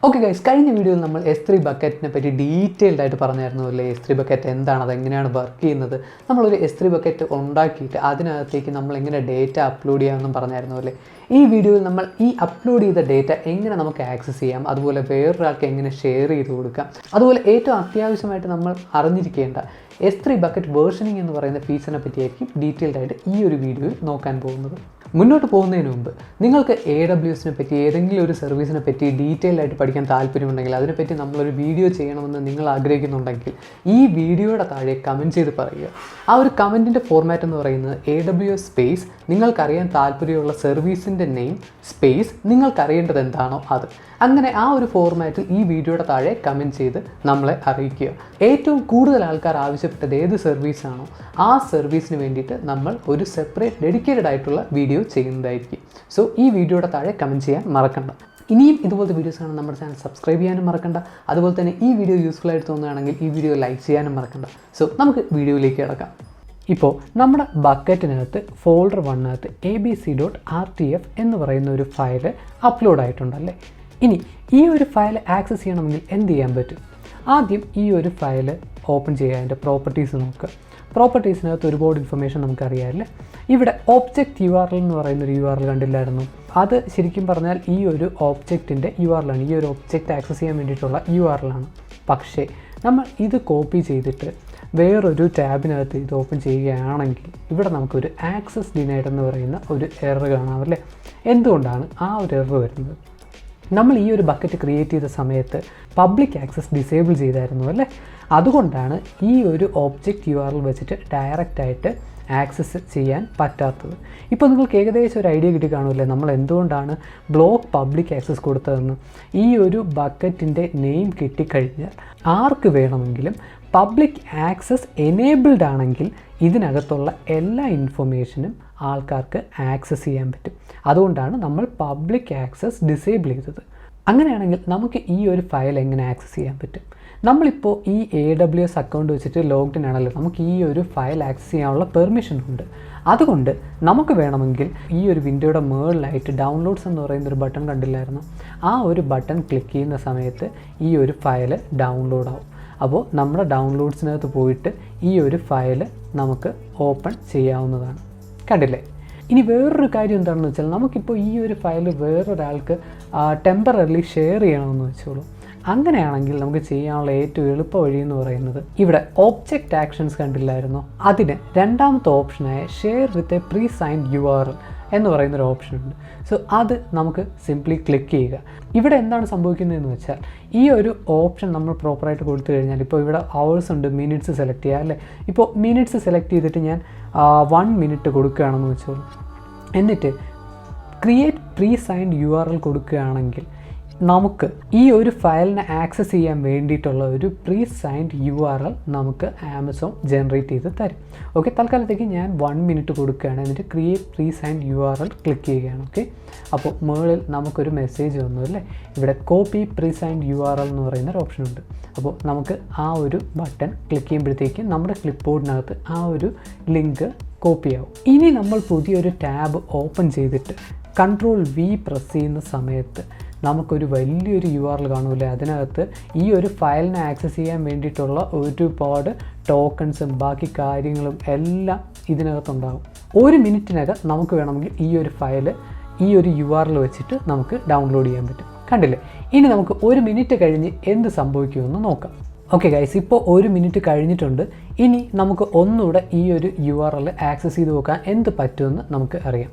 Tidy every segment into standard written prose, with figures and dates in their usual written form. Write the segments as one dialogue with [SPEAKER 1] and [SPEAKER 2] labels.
[SPEAKER 1] Okay guys, കഴിഞ്ഞ വീഡിയോയിൽ നമ്മൾ S3 ബക്കറ്റിനെ പറ്റി ഡീറ്റെയിൽഡ് ആയിട്ട് പറഞ്ഞായിരുന്നു അല്ലേ. S3 ബക്കറ്റ് എന്താണ്, അതെങ്ങനെയാണ് വർക്ക് ചെയ്യുന്നത്, നമ്മളൊരു S3 ബക്കറ്റ് ഉണ്ടാക്കിയിട്ട് അതിനകത്തേക്ക് നമ്മൾ എങ്ങനെ ഡേറ്റ അപ്ലോഡ് ചെയ്യാമെന്നും പറഞ്ഞായിരുന്നു അല്ലേ. ഈ വീഡിയോയിൽ നമ്മൾ ഈ അപ്ലോഡ് ചെയ്ത ഡേറ്റ എങ്ങനെ നമുക്ക് ആക്സസ് ചെയ്യാം, അതുപോലെ വേറൊരാൾക്ക് എങ്ങനെ ഷെയർ ചെയ്ത് കൊടുക്കാം, അതുപോലെ ഏറ്റവും അത്യാവശ്യമായിട്ട് നമ്മൾ അറിഞ്ഞിരിക്കേണ്ട S3 ബക്കറ്റ് വേർഷനിങ് എന്ന് പറയുന്ന ഫീച്ചറിനെ പറ്റിയായിരിക്കും ഡീറ്റെയിൽഡ് ആയിട്ട് ഈ ഒരു വീഡിയോയിൽ നോക്കാൻ പോകുന്നത്. മുന്നോട്ട് പോകുന്നതിന് മുമ്പ് നിങ്ങൾക്ക് AWSനെ പറ്റി ഏതെങ്കിലും ഒരു സർവീസിനെ പറ്റി ഡീറ്റെയിൽ ആയിട്ട് പഠിക്കാൻ താല്പര്യമുണ്ടെങ്കിൽ, അതിനെപ്പറ്റി നമ്മളൊരു വീഡിയോ ചെയ്യണമെന്ന് നിങ്ങൾ ആഗ്രഹിക്കുന്നുണ്ടെങ്കിൽ ഈ വീഡിയോയുടെ താഴെ കമൻറ്റ് ചെയ്ത് പറയുക. ആ ഒരു കമൻറ്റിൻ്റെ ഫോർമാറ്റ് എന്ന് പറയുന്നത് AWS സ്പേസ് നിങ്ങൾക്കറിയാൻ താല്പര്യമുള്ള സർവീസിൻ്റെ നെയിം സ്പേസ് നിങ്ങൾക്കറിയേണ്ടത് എന്താണോ അത്. അങ്ങനെ ആ ഒരു ഫോർമാറ്റിൽ ഈ വീഡിയോയുടെ താഴെ കമൻറ്റ് ചെയ്ത് നമ്മളെ അറിയിക്കുക. ഏറ്റവും കൂടുതൽ ആൾക്കാർ ആവശ്യപ്പെട്ടത് ഏത് സർവീസാണോ ആ സർവീസിന് വേണ്ടിയിട്ട് നമ്മൾ ഒരു സെപ്പറേറ്റ് ഡെഡിക്കേറ്റഡ് ആയിട്ടുള്ള വീഡിയോ ചെയ്യുന്നതായിരിക്കും. സോ ഈ വീഡിയോയുടെ താഴെ കമൻറ്റ് ചെയ്യാൻ മറക്കണ്ട. ഇനിയും ഇതുപോലത്തെ വീഡിയോസാണ് നമ്മുടെ ചാനൽ സബ്സ്ക്രൈബ് ചെയ്യാനും മറക്കണ്ട. അതുപോലെ തന്നെ ഈ വീഡിയോ യൂസ്ഫുൾ ആയിട്ട് തോന്നുകയാണെങ്കിൽ ഈ വീഡിയോ ലൈക്ക് ചെയ്യാനും മറക്കണ്ട. സോ നമുക്ക് വീഡിയോയിലേക്ക് കിടക്കാം. ഇപ്പോൾ നമ്മുടെ ബക്കറ്റിനകത്ത് ഫോൾഡർ 1-നകത്ത് abc.rtf എന്ന് പറയുന്ന ഒരു ഫയൽ അപ്ലോഡ് ആയിട്ടുണ്ടല്ലേ. ഇനി ഈ ഒരു ഫയൽ ആക്സസ് ചെയ്യണമെങ്കിൽ എന്ത് ചെയ്യാൻ പറ്റും? ആദ്യം ഈ ഒരു ഫയൽ ഓപ്പൺ ചെയ്യുക, അതിൻ്റെ പ്രോപ്പർട്ടീസ് നോക്കുക. പ്രോപ്പർട്ടീസിനകത്ത് ഒരുപാട് ഇൻഫർമേഷൻ നമുക്കറിയാമല്ലേ. ഇവിടെ ഒബ്ജക്റ്റ് URL എന്ന് പറയുന്നൊരു URL കണ്ടില്ലായിരുന്നു. അത് ശരിക്കും പറഞ്ഞാൽ ഈ ഒരു ഒബ്ജക്റ്റിൻ്റെ URL ആണ്, ഈ ഒരു ഒബ്ജക്റ്റ് ആക്സസ് ചെയ്യാൻ വേണ്ടിയിട്ടുള്ള URL ആണ്. പക്ഷേ നമ്മൾ ഇത് കോപ്പി ചെയ്തിട്ട് വേറൊരു ടാബിനകത്ത് ഇത് ഓപ്പൺ ചെയ്യുകയാണെങ്കിൽ ഇവിടെ നമുക്കൊരു ആക്സസ് ഡിനൈഡ് എന്ന് പറയുന്ന ഒരു എറർ കാണാമല്ലേ. എന്തുകൊണ്ടാണ് ആ ഒരു എറർ വരുന്നത്? നമ്മൾ ഈ ഒരു ബക്കറ്റ് ക്രിയേറ്റ് ചെയ്ത സമയത്ത് പബ്ലിക് ആക്സസ് ഡിസേബിൾ ചെയ്തായിരുന്നു അല്ലേ. അതുകൊണ്ടാണ് ഈ ഒരു ഒബ്ജക്റ്റ് URL വെച്ചിട്ട് ഡയറക്റ്റായിട്ട് ആക്സസ് ചെയ്യാൻ പറ്റാത്തത്. ഇപ്പോൾ നിങ്ങൾക്ക് ഏകദേശം ഒരു ഐഡിയ കിട്ടി കാണുമല്ലേ നമ്മൾ എന്തുകൊണ്ടാണ് ബ്ലോക്ക് പബ്ലിക് ആക്സസ് കൊടുത്തതെന്ന്. ഈ ഒരു ബക്കറ്റിൻ്റെ നെയിം കിട്ടിക്കഴിഞ്ഞാൽ ആർക്ക് വേണമെങ്കിലും പബ്ലിക് ആക്സസ് എനേബിൾഡ് ആണെങ്കിൽ ഇതിനകത്തുള്ള എല്ലാ ഇൻഫർമേഷനും ആൾക്കാർക്ക് ആക്സസ് ചെയ്യാൻ പറ്റും. അതുകൊണ്ടാണ് നമ്മൾ പബ്ലിക് ആക്സസ് ഡിസേബിൾ ചെയ്തത്. അങ്ങനെയാണെങ്കിൽ നമുക്ക് ഈ ഒരു ഫയൽ എങ്ങനെ ആക്സസ് ചെയ്യാൻ പറ്റും? നമ്മളിപ്പോൾ ഈ AWS അക്കൗണ്ട് വെച്ചിട്ട് ലോഗ്ഡ് ആണല്ലോ, നമുക്ക് ഈ ഒരു ഫയൽ ആക്സസ് ചെയ്യാനുള്ള പെർമിഷൻ ഉണ്ട്. അതുകൊണ്ട് നമുക്ക് വേണമെങ്കിൽ ഈ ഒരു വിൻഡോയുടെ മുകളിലായിട്ട് ഡൗൺലോഡ്സ് എന്ന് പറയുന്നൊരു ബട്ടൺ കണ്ടില്ലായിരുന്നു, ആ ഒരു ബട്ടൺ ക്ലിക്ക് ചെയ്യുന്ന സമയത്ത് ഈ ഒരു ഫയൽ ഡൗൺലോഡ് ആവും. അപ്പോൾ നമ്മുടെ ഡൗൺലോഡ്സിനകത്ത് പോയിട്ട് ഈ ഒരു ഫയൽ നമുക്ക് ഓപ്പൺ ചെയ്യാവുന്നതാണ്. കണ്ടില്ലേ? ഇനി വേറൊരു കാര്യം എന്താണെന്ന് വെച്ചാൽ നമുക്കിപ്പോൾ ഈ ഒരു ഫയൽ വേറൊരാൾക്ക് ടെമ്പററിലി ഷെയർ ചെയ്യണമെന്ന് വെച്ചോളൂ. അങ്ങനെയാണെങ്കിൽ നമുക്ക് ചെയ്യാനുള്ള ഏറ്റവും എളുപ്പ വഴി എന്ന് പറയുന്നത് ഇവിടെ ഒബ്ജക്റ്റ് ആക്ഷൻസ് കണ്ടില്ലായിരുന്നോ, അതിന് രണ്ടാമത്തെ ഓപ്ഷനായ share with a pre signed URL എന്ന് പറയുന്നൊരു ഓപ്ഷൻ ഉണ്ട്. സോ അത് നമുക്ക് സിംപ്ലി ക്ലിക്ക് ചെയ്യുക. ഇവിടെ എന്താണ് സംഭവിക്കുന്നതെന്ന് വെച്ചാൽ ഈ ഒരു ഓപ്ഷൻ നമ്മൾ പ്രോപ്പറായിട്ട് കൊടുത്തു കഴിഞ്ഞാൽ ഇപ്പോൾ ഇവിടെ അവേഴ്സ് ഉണ്ട്, മിനിറ്റ്സ് സെലക്ട് ചെയ്യുക അല്ലേ. ഇപ്പോൾ മിനിറ്റ്സ് സെലക്ട് ചെയ്തിട്ട് ഞാൻ 1 മിനിറ്റ് കൊടുക്കുകയാണെന്ന് വെച്ചോളൂ. എന്നിട്ട് ക്രിയേറ്റ് പ്രീ സൈൻഡ് URL കൊടുക്കുകയാണെങ്കിൽ നമുക്ക് ഈ ഒരു ഫയലിനെ ആക്സസ് ചെയ്യാൻ വേണ്ടിയിട്ടുള്ള ഒരു പ്രീ സൈൻഡ് URL നമുക്ക് ആമസോൺ ജനറേറ്റ് ചെയ്ത് തരും. ഓക്കെ, തൽക്കാലത്തേക്ക് ഞാൻ 1 മിനിറ്റ് കൊടുക്കുകയാണ്. എന്നിട്ട് create pre signed URL click ചെയ്യുകയാണ്. ഓക്കെ, അപ്പോൾ മുകളിൽ നമുക്കൊരു മെസ്സേജ് വന്നു അല്ലേ. ഇവിടെ കോപ്പി പ്രീ സൈൻഡ് URL എന്ന് പറയുന്നൊരു ഓപ്ഷൻ ഉണ്ട്. അപ്പോൾ നമുക്ക് ആ ഒരു ബട്ടൺ ക്ലിക്ക് ചെയ്യുമ്പോഴത്തേക്കും നമ്മുടെ ക്ലിപ്പ് ബോർഡിനകത്ത് ആ ഒരു ലിങ്ക് കോപ്പി ആവും. ഇനി നമ്മൾ പുതിയൊരു ടാബ് ഓപ്പൺ ചെയ്തിട്ട് Ctrl+V പ്രസ് ചെയ്യുന്ന സമയത്ത് നമുക്കൊരു വലിയൊരു URL കാണൂലേ. അതിനകത്ത് ഈ ഒരു ഫയലിനെ ആക്സസ് ചെയ്യാൻ വേണ്ടിയിട്ടുള്ള ഒരുപാട് ടോക്കൺസും ബാക്കി കാര്യങ്ങളും എല്ലാം ഇതിനകത്തുണ്ടാകും. 1 മിനിറ്റിനകം നമുക്ക് വേണമെങ്കിൽ ഈ ഒരു ഫയൽ ഈ ഒരു URL വെച്ചിട്ട് നമുക്ക് ഡൗൺലോഡ് ചെയ്യാൻ പറ്റും. കണ്ടില്ലേ? ഇനി നമുക്ക് 1 മിനിറ്റ് കഴിഞ്ഞ് എന്ത് സംഭവിക്കുമെന്ന് നോക്കാം. ഓക്കെ ഗൈസ്, ഇപ്പോൾ 1 മിനിറ്റ് കഴിഞ്ഞിട്ടുണ്ട്. ഇനി നമുക്ക് ഒന്നുകൂടെ ഈ ഒരു URL ആക്സസ് ചെയ്ത് നോക്കാൻ എന്ത് പറ്റുമെന്ന് നമുക്ക് അറിയാം.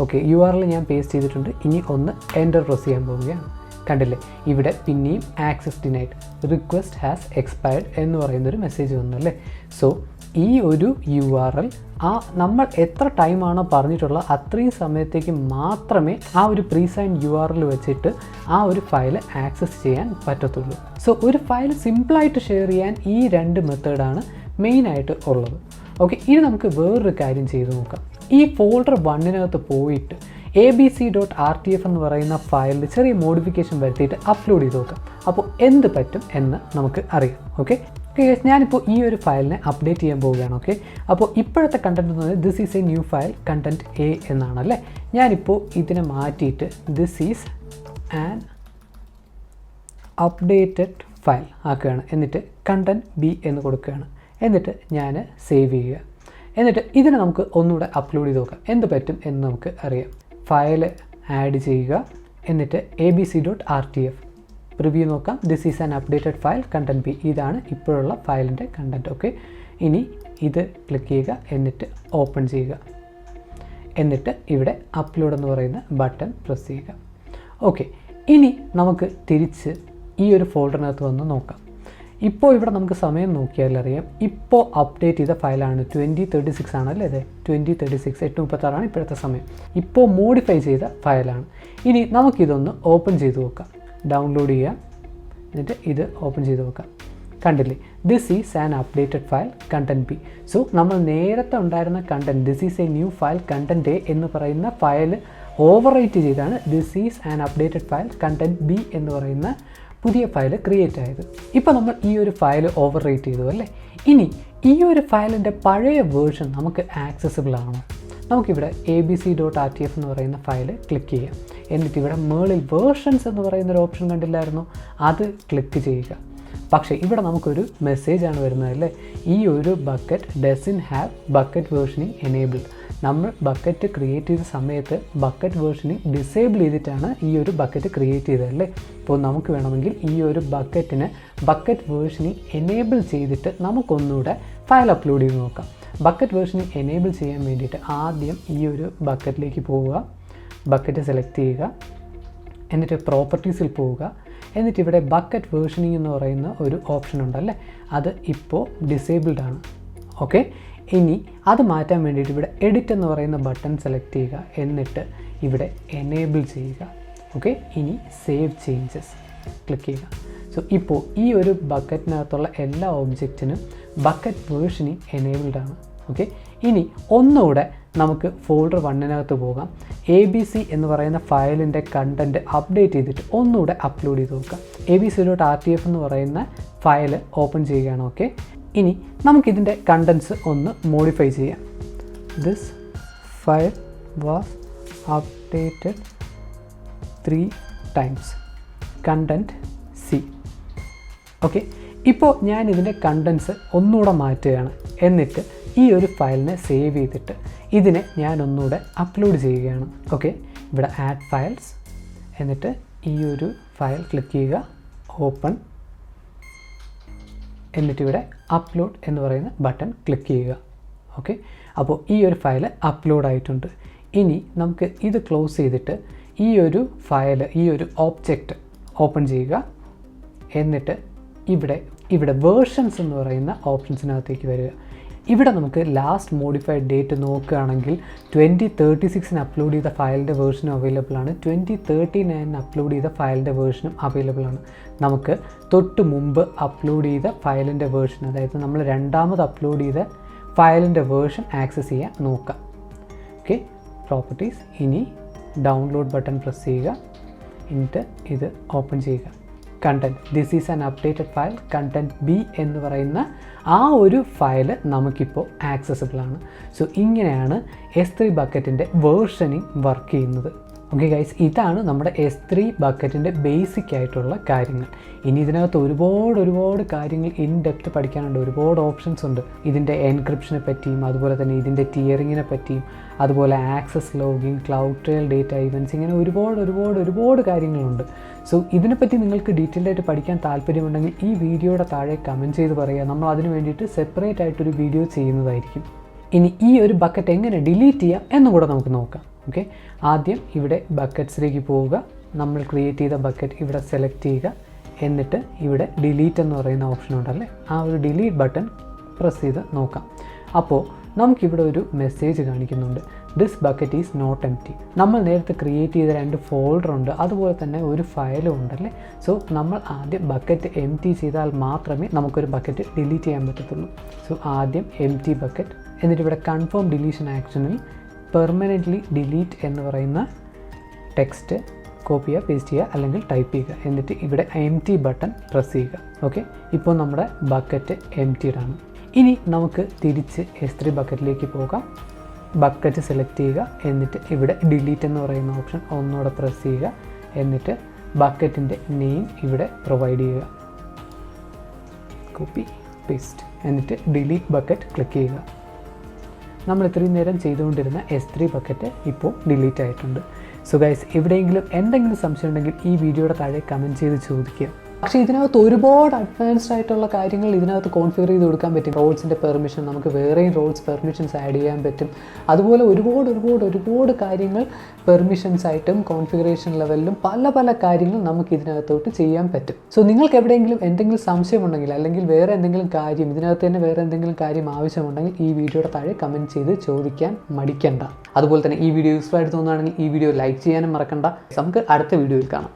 [SPEAKER 1] ഓക്കെ URL ഞാൻ പേസ്റ്റ് ചെയ്തിട്ടുണ്ട്. ഇനി ഒന്ന് എൻ്റർ പ്രസ് ചെയ്യാൻ പോവുകയാണ്. കണ്ടില്ലേ? ഇവിടെ പിന്നെയും access denied, request has expired എന്ന് പറയുന്നൊരു മെസ്സേജ് വന്നല്ലേ. സോ ഈ ഒരു URL നമ്മൾ എത്ര ടൈമാണോ പറഞ്ഞിട്ടുള്ള അത്രയും സമയത്തേക്ക് മാത്രമേ ആ ഒരു പ്രീ സൈൻഡ് URL വെച്ചിട്ട് ആ ഒരു ഫയൽ ആക്സസ് ചെയ്യാൻ പറ്റത്തുള്ളൂ. സോ ഒരു ഫയൽ സിമ്പിളായിട്ട് ഷെയർ ചെയ്യാൻ ഈ 2 മെത്തേഡാണ് മെയിനായിട്ട് ഉള്ളത്. ഓക്കെ, ഇനി നമുക്ക് വേറൊരു കാര്യം ചെയ്ത് നോക്കാം. ഈ ഫോൾഡർ 1-നകത്ത് പോയിട്ട് abc.rtf എന്ന് പറയുന്ന ഫയലിൽ ചെറിയ മോഡിഫിക്കേഷൻ വരുത്തിയിട്ട് അപ്ലോഡ് ചെയ്ത് നോക്കാം. അപ്പോൾ എന്ത് പറ്റും എന്ന് നമുക്ക് അറിയാം. ഓക്കെ, ഞാനിപ്പോൾ ഈ ഒരു ഫയലിനെ അപ്ഡേറ്റ് ചെയ്യാൻ പോവുകയാണ്. ഓക്കെ, അപ്പോൾ ഇപ്പോഴത്തെ കണ്ടൻറ്റ് എന്ന് പറയുന്നത് this is A new file content A എന്നാണല്ലേ. ഞാനിപ്പോൾ ഇതിനെ മാറ്റിയിട്ട് this is an updated file ആക്കുകയാണ്. എന്നിട്ട് കണ്ടൻറ്റ് ബി എന്ന് കൊടുക്കുകയാണ്. എന്നിട്ട് ഞാൻ സേവ് ചെയ്യുക. എന്നിട്ട് ഇതിനെ നമുക്ക് ഒന്നുകൂടെ അപ്ലോഡ് ചെയ്ത് നോക്കാം എന്ത് പറ്റും എന്ന് നമുക്ക് അറിയാം. ഫയൽ ആഡ് ചെയ്യുക. എന്നിട്ട് abc.rtf പ്രിവ്യൂ നോക്കാം. This is an updated file content B. ഇതാണ് ഇപ്പോഴുള്ള ഫയലിൻ്റെ കണ്ടൻറ്റ്. ഓക്കെ, ഇനി ഇത് ക്ലിക്ക് ചെയ്യുക. എന്നിട്ട് ഓപ്പൺ ചെയ്യുക. എന്നിട്ട് ഇവിടെ അപ്ലോഡ് എന്ന് പറയുന്ന ബട്ടൺ പ്രസ് ചെയ്യുക. ഓക്കെ, ഇനി നമുക്ക് തിരിച്ച് ഈ ഒരു ഫോൾഡറിനകത്ത് വന്ന് നോക്കാം. ഇപ്പോൾ ഇവിടെ നമുക്ക് സമയം നോക്കിയാൽ അറിയാം, ഇപ്പോൾ അപ്ഡേറ്റ് ചെയ്ത ഫയലാണ് 2036 ആണല്ലേ. അതെ, 2036 8:36 ഇപ്പോഴത്തെ സമയം. ഇപ്പോൾ മോഡിഫൈ ചെയ്ത ഫയലാണ്. ഇനി നമുക്കിതൊന്ന് ഓപ്പൺ ചെയ്ത് നോക്കാം. ഡൗൺലോഡ് ചെയ്യാം. എന്നിട്ട് ഇത് ഓപ്പൺ ചെയ്ത് നോക്കാം. കണ്ടില്ലേ, this is an updated file content B. So നമ്മൾ നേരത്തെ ഉണ്ടായിരുന്ന content this is A new file content A എന്ന് പറയുന്ന ഫയൽ ഓവർ റൈറ്റ് ചെയ്താണ് this is an updated file content B എന്ന് പറയുന്ന പുതിയ ഫയൽ ക്രിയേറ്റ് ആയത്. ഇപ്പോൾ നമ്മൾ ഈ ഒരു ഫയൽ ഓവർ റൈറ്റ് ചെയ്തു അല്ലേ. ഇനി ഈ ഒരു ഫയലിൻ്റെ പഴയ വേർഷൻ നമുക്ക് ആക്സസിബിൾ ആണോ? നമുക്കിവിടെ abc.rtf എന്ന് പറയുന്ന ഫയൽ ക്ലിക്ക് ചെയ്യാം. എന്നിട്ട് ഇവിടെ മേളിൽ വേർഷൻസ് എന്ന് പറയുന്നൊരു ഓപ്ഷൻ കണ്ടില്ലായിരുന്നു, അത് ക്ലിക്ക് ചെയ്യുക. പക്ഷേ ഇവിടെ നമുക്കൊരു മെസ്സേജാണ് വരുന്നത് അല്ലേ, ഈ ഒരു bucket doesn't have bucket versioning enabled. നമ്മൾ ബക്കറ്റ് ക്രിയേറ്റ് ചെയ്ത സമയത്ത് ബക്കറ്റ് വേർഷനിങ് ഡിസേബിൾ ചെയ്തിട്ടാണ് ഈ ഒരു ബക്കറ്റ് ക്രിയേറ്റ് ചെയ്തതല്ലേ. അപ്പോൾ നമുക്ക് വേണമെങ്കിൽ ഈ ഒരു ബക്കറ്റിന് ബക്കറ്റ് വേർഷനിങ് എനേബിൾ ചെയ്തിട്ട് നമുക്കൊന്നുകൂടെ ഫയൽ അപ്ലോഡ് ചെയ്ത് നോക്കാം. ബക്കറ്റ് വേർഷനിങ് എനേബിൾ ചെയ്യാൻ വേണ്ടിയിട്ട് ആദ്യം ഈ ഒരു ബക്കറ്റിലേക്ക് പോവുക. ബക്കറ്റ് സെലക്ട് ചെയ്യുക. എന്നിട്ട് പ്രോപ്പർട്ടീസിൽ പോവുക. എന്നിട്ട് ഇവിടെ ബക്കറ്റ് വേർഷനിങ് എന്ന് പറയുന്ന ഒരു ഓപ്ഷൻ ഉണ്ടല്ലേ, അത് ഇപ്പോൾ ഡിസേബിൾഡ് ആണ്. ഓക്കെ, ഇനി അത് മാറ്റാൻ വേണ്ടിയിട്ട് ഇവിടെ എഡിറ്റ് എന്ന് പറയുന്ന ബട്ടൺ സെലക്ട് ചെയ്യുക. എന്നിട്ട് ഇവിടെ എനേബിൾ ചെയ്യുക. ഓക്കെ, ഇനി സേവ് ചേഞ്ചസ് ക്ലിക്ക് ചെയ്യുക. സോ ഇപ്പോൾ ഈ ഒരു ബക്കറ്റിനകത്തുള്ള എല്ലാ ഒബ്ജക്റ്റിനും ബക്കറ്റ് വേർഷനിങ് എനേബിൾഡ് ആണ്. ഓക്കെ, ഇനി ഒന്നുകൂടെ നമുക്ക് ഫോൾഡർ 1-നകത്ത് പോകാം. abc എന്ന് പറയുന്ന ഫയലിൻ്റെ കണ്ടൻറ്റ് അപ്ഡേറ്റ് ചെയ്തിട്ട് ഒന്നുകൂടെ അപ്ലോഡ് ചെയ്ത് നോക്കാം. abc.rtf എന്ന് പറയുന്ന ഫയൽ ഓപ്പൺ ചെയ്യുകയാണ്. ഓക്കെ, ഇനി നമുക്കിതിൻ്റെ കണ്ടൻറ്റ്സ് ഒന്ന് മോഡിഫൈ ചെയ്യാം. This file was updated 3 times content C. Okay, ഇപ്പോൾ ഞാൻ ഇതിൻ്റെ കണ്ടൻറ്റ്സ് ഒന്നുകൂടെ മാറ്റുകയാണ്. എന്നിട്ട് ഈ ഒരു ഫയലിനെ സേവ് ചെയ്തിട്ട് ഇതിനെ ഞാൻ ഒന്നുകൂടെ അപ്ലോഡ് ചെയ്യുകയാണ്. ഓക്കെ, ഇവിടെ ആഡ് ഫയൽസ്. എന്നിട്ട് ഈ ഒരു ഫയൽ ക്ലിക്ക് ചെയ്യുക. ഓപ്പൺ. എന്നിട്ടിവിടെ അപ്ലോഡ് എന്ന് പറയുന്ന ബട്ടൺ ക്ലിക്ക് ചെയ്യുക. ഓക്കെ, അപ്പോൾ ഈ ഒരു ഫയൽ അപ്ലോഡ് ആയിട്ടുണ്ട്. ഇനി നമുക്ക് ഇത് ക്ലോസ് ചെയ്തിട്ട് ഈ ഒരു ഫയൽ ഈ ഒരു ഓബ്ജക്റ്റ് ഓപ്പൺ ചെയ്യുക. എന്നിട്ട് ഇവിടെ വേർഷൻസ് എന്ന് പറയുന്ന ഓപ്ഷൻസിനകത്തേക്ക് വരിക. ഇവിടെ നമുക്ക് ലാസ്റ്റ് മോഡിഫൈഡ് ഡേറ്റ് നോക്കുകയാണെങ്കിൽ 2036 അപ്ലോഡ് ചെയ്ത ഫയലിൻ്റെ വേർഷനും അവൈലബിൾ ആണ്. 2039 അപ്ലോഡ് ചെയ്ത ഫയലിൻ്റെ വേർഷനും അവൈലബിൾ ആണ്. നമുക്ക് തൊട്ട് മുമ്പ് അപ്ലോഡ് ചെയ്ത ഫയലിൻ്റെ വേർഷൻ, അതായത് നമ്മൾ രണ്ടാമത് അപ്ലോഡ് ചെയ്ത ഫയലിൻ്റെ വേർഷൻ ആക്സസ് ചെയ്യാൻ നോക്കാം. Okay, properties. ഇനി ഡൗൺലോഡ് ബട്ടൺ പ്രസ് ചെയ്യുക. എന്നിട്ട് ഇത് ഓപ്പൺ ചെയ്യുക. Content this is an updated file content B എന്ന് പറയുന്ന ആ ഒരു ഫയൽ നമുക്കിപ്പോൾ ആക്സസിബിൾ ആണ്. സോ ഇങ്ങനെയാണ് S3 ബക്കറ്റിൻ്റെ വേർഷനിങ് വർക്ക് ചെയ്യുന്നത്. ഓക്കെ ഗൈസ്, ഇതാണ് നമ്മുടെ S3 ബക്കറ്റിൻ്റെ ബേസിക് ആയിട്ടുള്ള കാര്യങ്ങൾ. ഇനി ഇതിനകത്ത് ഒരുപാട് കാര്യങ്ങൾ ഇൻ ഡെപ്ത് പഠിക്കാനുണ്ട്. ഒരുപാട് ഓപ്ഷൻസ് ഉണ്ട്. ഇതിൻ്റെ എൻക്രിപ്ഷനെ പറ്റിയും അതുപോലെ തന്നെ ഇതിൻ്റെ ടിയറിങ്ങിനെ പറ്റിയും അതുപോലെ access logging, cloud trial, data events, ഇങ്ങനെ ഒരുപാട് കാര്യങ്ങളുണ്ട്. സോ ഇതിനെപ്പറ്റി നിങ്ങൾക്ക് ഡീറ്റെയിൽഡ് ആയിട്ട് പഠിക്കാൻ താല്പര്യമുണ്ടെങ്കിൽ ഈ വീഡിയോയുടെ താഴെ കമൻറ്റ് ചെയ്ത് പറയുക. നമ്മൾ അതിന് വേണ്ടിയിട്ട് സെപ്പറേറ്റ് ആയിട്ടൊരു വീഡിയോ ചെയ്യുന്നതായിരിക്കും. ഇനി ഈ ഒരു ബക്കറ്റ് എങ്ങനെ ഡിലീറ്റ് ചെയ്യാം എന്നും കൂടെ നമുക്ക് നോക്കാം. ഓക്കെ, ആദ്യം ഇവിടെ ബക്കറ്റ്സിലേക്ക് പോവുക. നമ്മൾ ക്രിയേറ്റ് ചെയ്ത ബക്കറ്റ് ഇവിടെ സെലക്ട് ചെയ്യുക. എന്നിട്ട് ഇവിടെ ഡിലീറ്റ് എന്ന് പറയുന്ന ഓപ്ഷൻ ഉണ്ടല്ലേ, ആ ഒരു ഡിലീറ്റ് ബട്ടൺ പ്രസ് ചെയ്ത് നോക്കാം. അപ്പോൾ നമുക്കിവിടെ ഒരു മെസ്സേജ് കാണിക്കുന്നുണ്ട്, this bucket is not empty. നമ്മൾ നേരത്തെ ക്രിയേറ്റ് ചെയ്ത 2 ഫോൾഡർ ഉണ്ട്, അതുപോലെ തന്നെ ഒരു ഫയലും ഉണ്ടല്ലേ. സോ നമ്മൾ ആദ്യം ബക്കറ്റ് എംപ്റ്റി ചെയ്താൽ മാത്രമേ നമുക്കൊരു ബക്കറ്റ് ഡിലീറ്റ് ചെയ്യാൻ പറ്റത്തുള്ളൂ. സോ ആദ്യം എംപ്റ്റി ബക്കറ്റ്. എന്നിട്ട് ഇവിടെ കൺഫേം ഡിലീഷൻ ആക്ഷനിൽ പെർമനൻ്റ്ലി ഡിലീറ്റ് എന്ന് പറയുന്ന ടെക്സ്റ്റ് കോപ്പി ചെയ്യുക, പേസ്റ്റ് ചെയ്യുക, അല്ലെങ്കിൽ ടൈപ്പ് ചെയ്യുക. എന്നിട്ട് ഇവിടെ എംപ്റ്റി ബട്ടൺ പ്രസ് ചെയ്യുക. ഓക്കെ, ഇപ്പോൾ നമ്മുടെ ബക്കറ്റ് എംപ്റ്റീഡ് ആണ്. ഇനി നമുക്ക് തിരിച്ച് S3 ബക്കറ്റിലേക്ക് പോകാം. ബക്കറ്റ് സെലക്ട് ചെയ്യുക. എന്നിട്ട് ഇവിടെ ഡിലീറ്റ് എന്ന് പറയുന്ന ഓപ്ഷൻ ഒന്നുകൂടെ പ്രസ് ചെയ്യുക. എന്നിട്ട് ബക്കറ്റിൻ്റെ നെയിം ഇവിടെ പ്രൊവൈഡ് ചെയ്യുക. കോപ്പി പേസ്റ്റ്, എന്നിട്ട് ഡിലീറ്റ് ബക്കറ്റ് ക്ലിക്ക് ചെയ്യുക. നമ്മൾ ഇത്രയും നേരം ചെയ്തുകൊണ്ടിരുന്ന S3 ബക്കറ്റ് ഇപ്പോൾ ഡിലീറ്റ് ആയിട്ടുണ്ട്. സോ ഗൈസ്, എവിടെയെങ്കിലും എന്തെങ്കിലും സംശയം ഉണ്ടെങ്കിൽ ഈ വീഡിയോയുടെ താഴെ കമൻറ്റ് ചെയ്ത് ചോദിക്കുക. പക്ഷേ ഇതിനകത്ത് ഒരുപാട് അഡ്വാൻസ്ഡ് ആയിട്ടുള്ള കാര്യങ്ങൾ ഇതിനകത്ത് കോൺഫിഗർ ചെയ്ത് കൊടുക്കാൻ പറ്റും. റോൾസിൻ്റെ പെർമിഷൻ, നമുക്ക് വേറെയും റോൾസ് പെർമിഷൻസ് ആഡ് ചെയ്യാൻ പറ്റും. അതുപോലെ ഒരുപാട് കാര്യങ്ങൾ പെർമിഷൻസ് ആയിട്ടും കോൺഫിഗറേഷൻ ലെവലിലും പല കാര്യങ്ങൾ നമുക്ക് ഇതിനകത്തോട്ട് ചെയ്യാൻ പറ്റും. സോ നിങ്ങൾക്ക് എവിടെയെങ്കിലും എന്തെങ്കിലും സംശയമുണ്ടെങ്കിൽ അല്ലെങ്കിൽ വേറെ എന്തെങ്കിലും കാര്യം ഇതിനകത്ത് തന്നെ വേറെ എന്തെങ്കിലും കാര്യം ആവശ്യമുണ്ടെങ്കിൽ ഈ വീഡിയോയുടെ താഴെ കമൻറ്റ് ചെയ്ത് ചോദിക്കാൻ മടിക്കണ്ട. അതുപോലെ തന്നെ ഈ വീഡിയോ യൂസ്ഫുൾ ആയിട്ട് തോന്നുകയാണെങ്കിൽ ഈ വീഡിയോ ലൈക്ക് ചെയ്യാനും മറക്കണ്ട. നമുക്ക് അടുത്ത വീഡിയോയിൽ കാണാം.